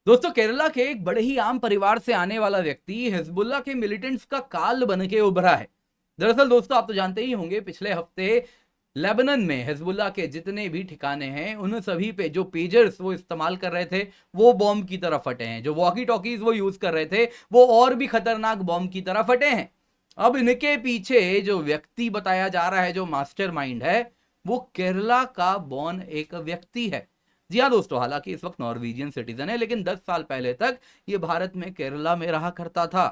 दोस्तों, केरला के एक बड़े ही आम परिवार से आने वाला व्यक्ति हिजबुल्लाह के मिलिटेंट्स का काल बन के उभरा है। दरअसल दोस्तों, आप तो जानते ही होंगे, पिछले हफ्ते लेबनान में हिजबुल्लाह के जितने भी ठिकाने हैं उन सभी पे जो पेजर्स वो इस्तेमाल कर रहे थे वो बॉम्ब की तरह फटे हैं। जो वॉकी टॉकीज वो यूज कर रहे थे वो और भी खतरनाक बॉम्ब की तरह फटे हैं। अब इनके पीछे जो व्यक्ति बताया जा रहा है, जो मास्टरमाइंड है, वो केरला का बॉर्न एक व्यक्ति है। जी हाँ दोस्तों, हालांकि इस वक्त नॉर्वेजियन सिटीजन है, लेकिन 10 साल पहले तक ये भारत में केरला में रहा करता था।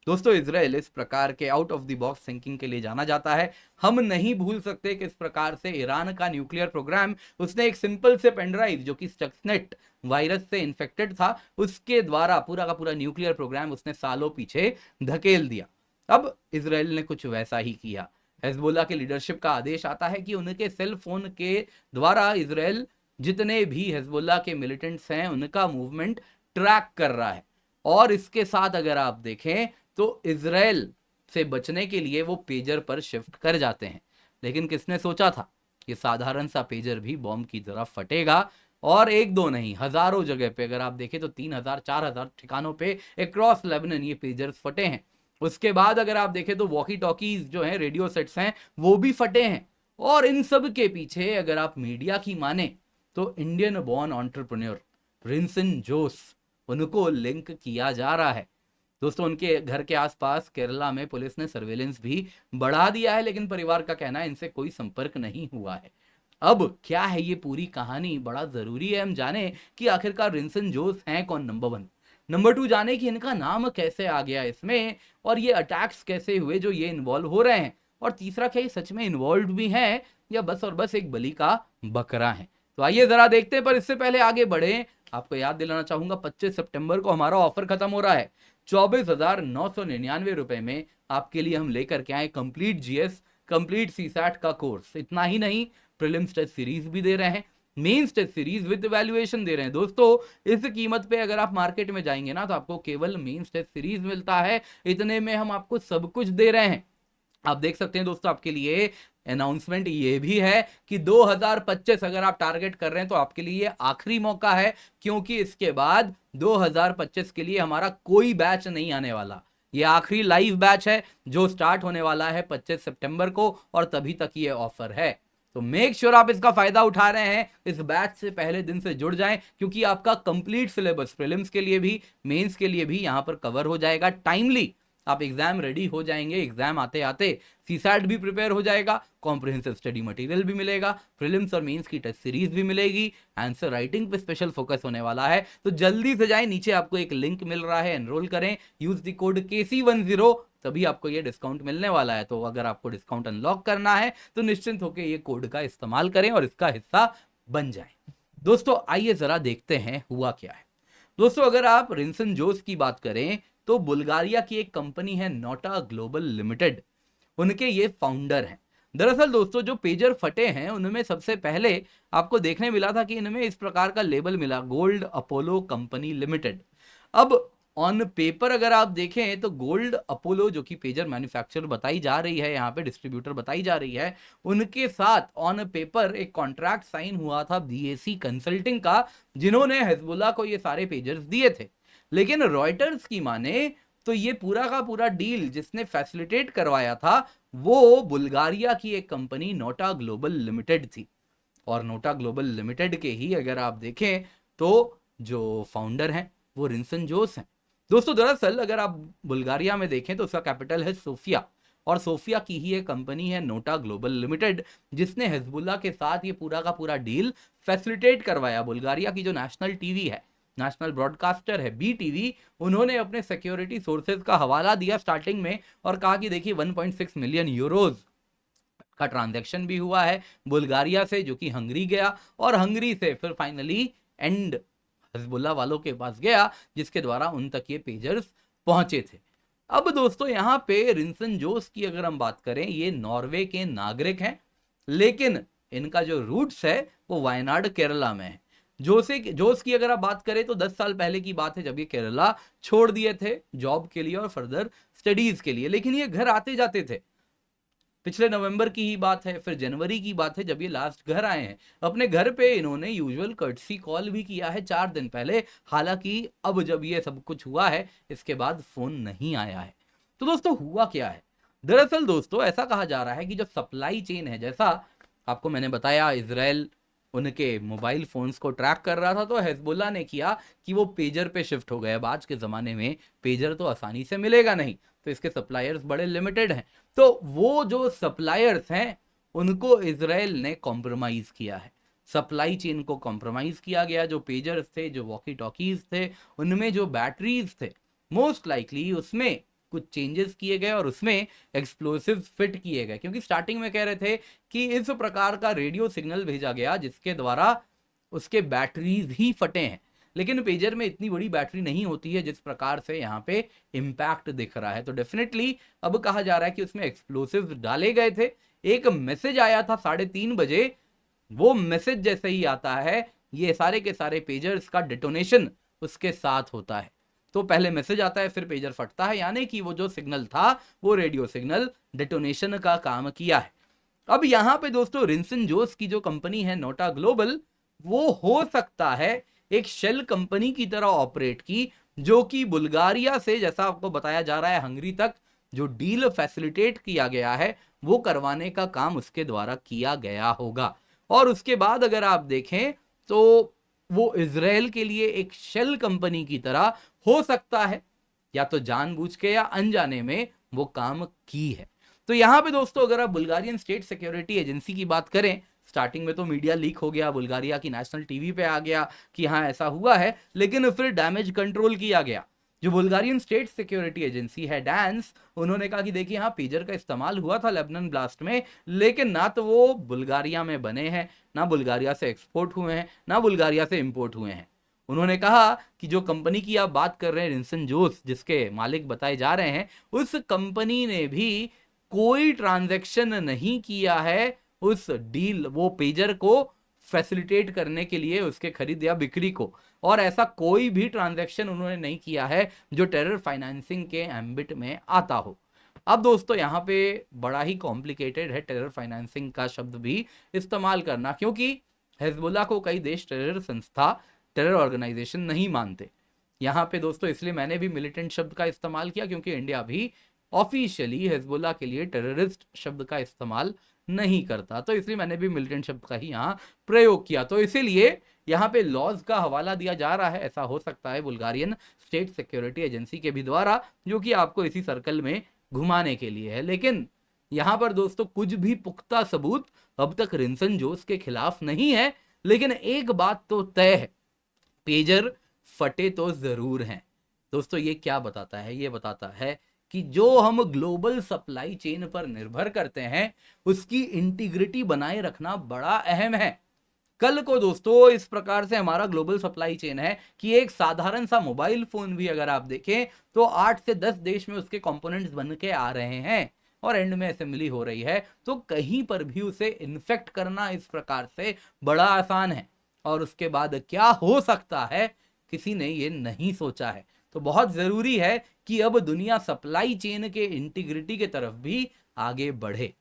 दोस्तों, इजराइल इस प्रकार के out of the box thinking के लिए जाना जाता है। हम नहीं भूल सकते किस प्रकार से ईरान का न्यूक्लियर प्रोग्राम, उसने एक सिंपल से पेनड्राइव जो कि स्टक्सनेट वायरस से इन्फेक्टेड था, उसके द्वारा पूरा का पूरा न्यूक्लियर प्रोग्राम उसने सालों पीछे धकेल दिया। अब इजराइल ने कुछ वैसा ही किया। हिजबुल्लाह के लीडरशिप का आदेश आता है कि उनके सेल फोन के द्वारा इजराइल जितने भी हिजबुल्लाह के मिलिटेंट्स हैं उनका मूवमेंट ट्रैक कर रहा है। और इसके साथ अगर आप देखें तो इजराइल से बचने के लिए वो पेजर पर शिफ्ट कर जाते हैं। लेकिन किसने सोचा था कि साधारण सा पेजर भी बॉम्ब की तरह फटेगा। और एक दो नहीं, हजारों जगह पे अगर आप देखें तो 3,000 4,000 ठिकानों पे अक्रॉस लेबनान ये पेजर्स फटे हैं। उसके बाद अगर आप देखें तो वॉकी टॉकीज जो हैं, रेडियो सेट्स हैं, वो भी फटे हैं। और इन सब के पीछे अगर आप मीडिया की माने तो इंडियन बॉर्न एंटरप्रेन्योर रिंसन जोस, उनको लिंक किया जा रहा है। दोस्तों, उनके घर के आसपास केरला में पुलिस ने सर्वेलेंस भी बढ़ा दिया है, लेकिन परिवार का कहना है इनसे कोई संपर्क नहीं हुआ है। अब क्या है ये पूरी कहानी, बड़ा जरूरी है हम जाने कि आखिरकार रिंसन जोस हैं कौन, नंबर 1। नंबर 2, जाने कि इनका नाम कैसे आ गया इसमें, और ये अटैक्स कैसे हुए जो ये इन्वॉल्व हो रहे हैं। और तीसरा, क्या ये सच में इन्वॉल्व भी हैं या बस और बस एक बलि का बकरा है। तो आइए जरा देखते हैं, पर इससे पहले आगे बढ़े आपको याद दिलाना चाहूंगा 25 सितंबर को हमारा ऑफर खत्म हो रहा है। 24,999 रुपए में आपके लिए हम लेकर के आए कंप्लीट जीएस, कंप्लीट सीसैट का कोर्स। इतना ही नहीं, प्रीलिम्स टेस्ट सीरीज भी दे रहे हैं, men's test series with valuation दे रहे हैं। दोस्तों, इस कीमत पे अगर आप मार्केट में जाएंगे ना तो आपको केवल मेंस टेस्ट सीरीज मिलता है, इतने में हम आपको सब कुछ दे रहे हैं। आप देख सकते हैं दोस्तों, आपके लिए अनाउंसमेंट ये भी है कि 2025 अगर आप टारगेट कर रहे हैं तो आपके लिए आखिरी मौका है, क्योंकि इसके बाद 2025 के लिए हमारा कोई बैच नहीं आने वाला। ये आखिरी लाइव बैच है जो स्टार्ट होने वाला है 25 सितंबर को, और तभी तक ये ऑफर है। तो मेक श्योर आप इसका फायदा उठा रहे हैं, इस बैच से पहले दिन से जुड़ जाएं, क्योंकि आपका कंप्लीट सिलेबस प्रीलिम्स के लिए भी, मेंस के लिए भी यहां पर कवर हो जाएगा टाइमली। आप एग्जाम रेडी हो जाएंगे, एग्जाम आते आते सीसैट भी प्रिपेयर हो जाएगा, कॉम्प्रिहेंसिव स्टडी मटेरियल भी मिलेगा, प्रीलिम्स और मेंस की टेस्ट सीरीज भी मिलेगी, आंसर राइटिंग पे स्पेशल फोकस होने वाला है। तो जल्दी से जाएं, नीचे आपको एक लिंक मिल रहा है, एनरोल करें, यूज द कोड KC10, तभी आपको ये डिस्काउंट मिलने वाला है। तो अगर आपको डिस्काउंट अनलॉक करना है तो निश्चिंत होकर ये कोड का इस्तेमाल करें और इसका हिस्सा बन जाए। दोस्तों, आइए जरा देखते हैं हुआ क्या है। दोस्तों, अगर आप रिंसन जोस की बात करें तो बुल्गारिया की एक कंपनी है नोटा ग्लोबल लिमिटेड, उनके ये फाउंडर हैं। दरअसल दोस्तों, जो पेजर फटे हैं उनमें सबसे पहले आपको देखने मिला था कि इनमें इस प्रकार का लेबल मिला, गोल्ड अपोलो कंपनी लिमिटेड। अब ऑन पेपर अगर आप देखें तो गोल्ड अपोलो, जो कि पेजर मैन्युफैक्चरर बताई जा रही है, यहाँ पे डिस्ट्रीब्यूटर बताई जा रही है, उनके साथ ऑन पेपर एक कॉन्ट्रैक्ट साइन हुआ था BAC कंसल्टिंग का, जिन्होंने हिजबुल्लाह को ये सारे पेजर्स दिए थे। लेकिन रॉयटर्स की माने तो ये पूरा का पूरा डील जिसने फैसिलिटेट करवाया था वो बुल्गारिया की एक कंपनी नोटा ग्लोबल लिमिटेड थी। और नोटा ग्लोबल लिमिटेड के ही अगर आप देखें तो जो फाउंडर हैं वो रिंसन जोस हैं। दोस्तों, दरअसल अगर आप बुल्गारिया में देखें तो उसका कैपिटल है सोफिया, और सोफिया की ही एक कंपनी है नोटा ग्लोबल लिमिटेड, जिसने हिजबुल्लाह के साथ ये पूरा का पूरा डील फैसिलिटेट करवाया। बुल्गारिया की जो नेशनल टीवी है, नेशनल ब्रॉडकास्टर है, BTV, उन्होंने अपने सिक्योरिटी सोर्सेज का हवाला दिया स्टार्टिंग में और कहा कि देखिए 1.6 मिलियन यूरोज का ट्रांजैक्शन भी हुआ है बुल्गारिया से, जो कि हंगरी गया, और हंगरी से फिर फाइनली एंड हिजबुल्लाह वालों के पास गया, जिसके द्वारा उन तक ये पेजर्स पहुंचे थे। अब दोस्तों, यहाँ पे रिंसन जोस की अगर हम बात करें, ये नॉर्वे के नागरिक हैं, लेकिन इनका जो रूट्स है वो वायनाड केरला में है। जोस की अगर आप बात करें तो 10 साल पहले की बात है जब ये केरला छोड़ दिए थे जॉब के लिए और फर्दर स्टडीज के लिए, लेकिन ये घर आते जाते थे। पिछले नवंबर की ही बात है, फिर जनवरी की बात है जब ये लास्ट घर आए हैं। अपने घर पे इन्होंने यूजुअल कर्टसी कॉल भी किया है 4 दिन पहले। हालांकि अब जब ये सब कुछ हुआ है इसके बाद फोन नहीं आया है। तो दोस्तों हुआ क्या है? दरअसल दोस्तों ऐसा कहा जा रहा है कि जो सप्लाई चेन है, जैसा आपको मैंने बताया इजराइल उनके मोबाइल फोन्स को ट्रैक कर रहा था, तो हिजबुल्लाह ने किया कि वो पेजर पे शिफ्ट हो गए। अब आज के ज़माने में पेजर तो आसानी से मिलेगा नहीं, तो इसके सप्लायर्स बड़े लिमिटेड हैं। तो वो जो सप्लायर्स हैं उनको इजराइल ने कॉम्प्रोमाइज़ किया है। सप्लाई चेन को कॉम्प्रोमाइज़ किया गया। जो पेजर्स थे, जो वॉकी टॉकीज थे, उनमें जो बैटरीज थे, मोस्ट लाइकली उसमें कुछ चेंजेस किए गए और उसमें एक्सप्लोसिव फिट किए गए, क्योंकि स्टार्टिंग में कह रहे थे कि इस प्रकार का रेडियो सिग्नल भेजा गया जिसके द्वारा उसके बैटरीज ही फटे हैं। लेकिन पेजर में इतनी बड़ी बैटरी नहीं होती है जिस प्रकार से यहाँ पे इम्पैक्ट दिख रहा है। तो डेफिनेटली अब कहा जा रहा है कि उसमें एक्सप्लोसिव डाले गए थे। एक मैसेज आया था 3:30 बजे, वो मैसेज जैसे ही आता है ये सारे के सारे पेजर्स का डिटोनेशन उसके साथ होता है। तो पहले मैसेज आता है, फिर पेजर फटता है, यानी कि वो जो सिग्नल था वो रेडियो सिग्नल डिटोनेशन का काम किया है। अब यहां पे दोस्तों रिंसन जोस की जो कंपनी है नोटा ग्लोबल, वो हो सकता है एक शेल कंपनी की तरह ऑपरेट की, जो कि बुल्गारिया से, जैसा आपको बताया जा रहा है, हंगरी तक जो डील फैसिलिटेट किया गया है वो करवाने का काम उसके द्वारा किया गया होगा। और उसके बाद अगर आप देखें तो वो इजराइल के लिए एक शेल कंपनी की तरह हो सकता है, या तो जानबूझ के या अनजाने में वो काम की है। तो यहां पे दोस्तों अगर आप बुल्गारियन स्टेट सिक्योरिटी एजेंसी की बात करें, स्टार्टिंग में तो मीडिया लीक हो गया, बुल्गारिया की नेशनल टीवी पे आ गया कि हाँ ऐसा हुआ है, लेकिन फिर डैमेज कंट्रोल किया गया। जो बुल्गारियन स्टेट सिक्योरिटी एजेंसी है डांस, उन्होंने कहा कि देखिए हाँ पेजर का इस्तेमाल हुआ था लेबनान ब्लास्ट में, लेकिन ना तो वो बुल्गारिया में बने हैं, ना बुल्गारिया से एक्सपोर्ट हुए हैं, ना बुल्गारिया से इंपोर्ट हुए हैं। उन्होंने कहा कि जो कंपनी की आप बात कर रहे हैं रिंसन जोस, जिसके मालिक बताए जा रहे हैं, उस कंपनी ने भी कोई ट्रांजैक्शन नहीं किया है उस डील, वो पेजर को फैसिलिटेट करने के लिए, उसके खरीद या बिक्री को, और ऐसा कोई भी ट्रांजैक्शन उन्होंने नहीं किया है जो टेरर फाइनेंसिंग के एम्बिट में आता हो। अब दोस्तों यहाँ पे बड़ा ही कॉम्प्लिकेटेड है टेरर फाइनेंसिंग का शब्द भी इस्तेमाल करना, क्योंकि हिजबुल्लाह को कई देश टेरर संस्था, टेरर ऑर्गेनाइजेशन नहीं मानते। यहाँ पे दोस्तों इसलिए मैंने भी मिलिटेंट शब्द का इस्तेमाल किया, क्योंकि इंडिया भी ऑफिशियली हिजबुल्लाह के लिए टेररिस्ट शब्द का इस्तेमाल नहीं करता, तो इसलिए मैंने भी मिलिटेंट शब्द का ही यहाँ प्रयोग किया। तो इसीलिए यहाँ पे लॉज का हवाला दिया जा रहा है, ऐसा हो सकता है बुल्गारियन स्टेट सिक्योरिटी एजेंसी के भी द्वारा, जो कि आपको इसी सर्कल में घुमाने के लिए है। लेकिन यहाँ पर दोस्तों कुछ भी पुख्ता सबूत अब तक रिंसन जोस के खिलाफ नहीं है। लेकिन एक बात तो तय है, पेजर फटे तो जरूर हैं। दोस्तों ये क्या बताता है? ये बताता है कि जो हम ग्लोबल सप्लाई चेन पर निर्भर करते हैं उसकी इंटीग्रिटी बनाए रखना बड़ा अहम है। कल को दोस्तों इस प्रकार से हमारा ग्लोबल सप्लाई चेन है कि एक साधारण सा मोबाइल फोन भी अगर आप देखें तो 8 से 10 देश में उसके कंपोनेंट्स बन के आ रहे हैं और एंड में असेंबली हो रही है, तो कहीं पर भी उसे इन्फेक्ट करना इस प्रकार से बड़ा आसान है। और उसके बाद क्या हो सकता है किसी ने ये नहीं सोचा है। तो बहुत जरूरी है कि अब दुनिया सप्लाई चेन के इंटीग्रिटी के तरफ भी आगे बढ़े।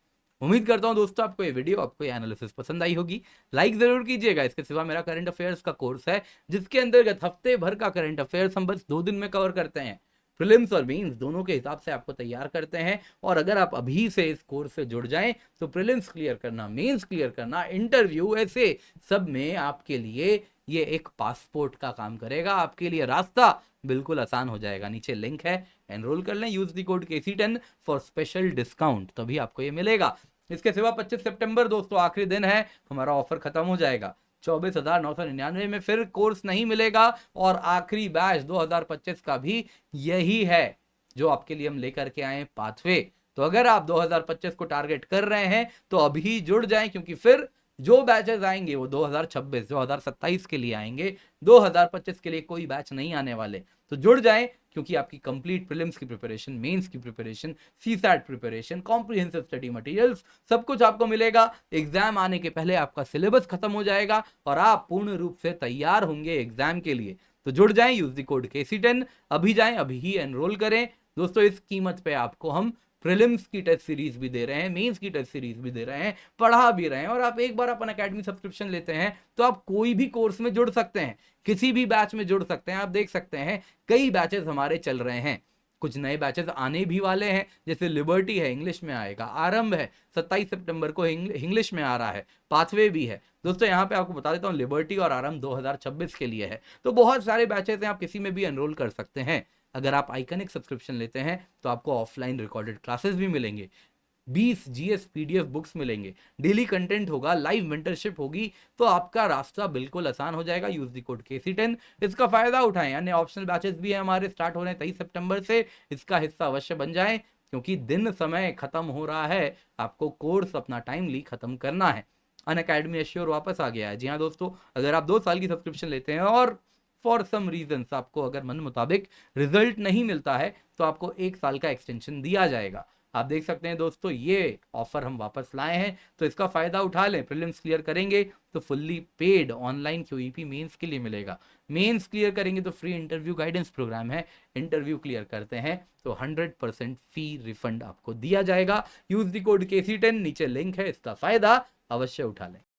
उम्मीद करता हूं दोस्तों आपको ये वीडियो, आपको ये एनालिसिस पसंद आई होगी। लाइक जरूर कीजिएगा। इसके सिवा मेरा करंट अफेयर्स का कोर्स है जिसके अंतर्गत हफ्ते भर का करंट अफेयर्स हम बस 2 दिन में कवर करते हैं। प्रीलिम्स और मेंस दोनों के हिसाब से आपको तैयार करते हैं। और अगर आप अभी से इस कोर्स से जुड़ जाएं तो प्रीलिम्स क्लियर करना, मेंस क्लियर करना, इंटरव्यू, ऐसे सब में आपके लिए ये एक पासपोर्ट का काम करेगा। आपके लिए रास्ता बिल्कुल आसान हो जाएगा। नीचे लिंक है, एनरोल कर लें, use the code KC10 for special discount, तभी आपको ये मिलेगा। इसके सिवा 25 सितंबर दोस्तों आखिरी दिन है, हमारा ऑफर खत्म हो जाएगा। 24,999 में फिर कोर्स नहीं मिलेगा और आखिरी बैच 2025 का भी यही है जो आपके लिए हम लेकर के आए पाथवे। तो अगर आप 2025 को टारगेट कर रहे हैं तो अभी जुड़ जाएं, क्योंकि फिर जो बैचेस आएंगे वो 2026 2027 के लिए आएंगे, 2025 के लिए कोई बैच नहीं आने वाले। तो जुड़ जाएं, क्योंकि आपकी कंप्लीट प्रीलिम्स की प्रिपरेशन, मेंस की preparation, CSAT preparation, comprehensive study materials, सब कुछ आपको मिलेगा। एग्जाम आने के पहले आपका सिलेबस खत्म हो जाएगा और आप पूर्ण रूप से तैयार होंगे एग्जाम के लिए। तो जुड़ जाएं, यूज द कोड KC10, अभी जाएं, अभी ही एनरोल करें। दोस्तों इस कीमत पे आपको हम प्रीलिम्स की टेस्ट सीरीज भी दे रहे हैं, मेंस की टेस्ट सीरीज भी दे रहे हैं, पढ़ा भी रहे हैं। और आप एक बार अपन अकेडमी सब्सक्रिप्शन लेते हैं तो आप कोई भी कोर्स में जुड़ सकते हैं, किसी भी बैच में जुड़ सकते हैं। आप देख सकते हैं कई बैचेस हमारे चल रहे हैं, कुछ नए बैचेस आने भी वाले हैं, जैसे लिबर्टी है इंग्लिश में आएगा, आरंभ है 27 सितंबर को इंग्लिश में आ रहा है, पाथवे भी है। दोस्तों यहाँ पे आपको बता देता हूँ लिबर्टी और आरंभ 2026 के लिए है। तो बहुत सारे बैचेस हैं, आप किसी में भी एनरोल कर सकते हैं। अगर आप आइकनिक सब्सक्रिप्शन लेते हैं तो आपको ऑफलाइन रिकॉर्डेड क्लासेस भी मिलेंगे, 20 जीएस पीडीएफ बुक्स मिलेंगे, डेली कंटेंट होगा, लाइव मेंटरशिप होगी। तो आपका रास्ता बिल्कुल आसान हो जाएगा। यूज द कोड KC10, इसका फायदा उठाएं। अन्य ऑप्शनल बैचेस भी है हमारे, स्टार्ट हो रहे हैं 23 सितंबर से, इसका हिस्सा अवश्य बन जाएं, क्योंकि दिन समय खत्म हो रहा है, आपको कोर्स अपना टाइमली खत्म करना है। अनअकैडमी एश्योर वापस आ गया है। जी हाँ दोस्तों, अगर आप 2 साल की सब्सक्रिप्शन लेते हैं और फॉर सम रीजंस आपको अगर मन मुताबिक रिजल्ट नहीं मिलता है तो आपको 1 साल का एक्सटेंशन दिया जाएगा। आप देख सकते हैं दोस्तों, ये ऑफर हम वापस लाए हैं, तो इसका फायदा उठा लें। प्रीलिम्स क्लियर करेंगे तो fully paid online QEP mains के लिए मिलेगा, मेंस क्लियर करेंगे तो फ्री इंटरव्यू गाइडेंस प्रोग्राम है, इंटरव्यू क्लियर करते हैं तो 100% फी रिफंड आपको दिया जाएगा। यूज द कोड KC10, नीचे लिंक है, इसका फायदा अवश्य उठा लें।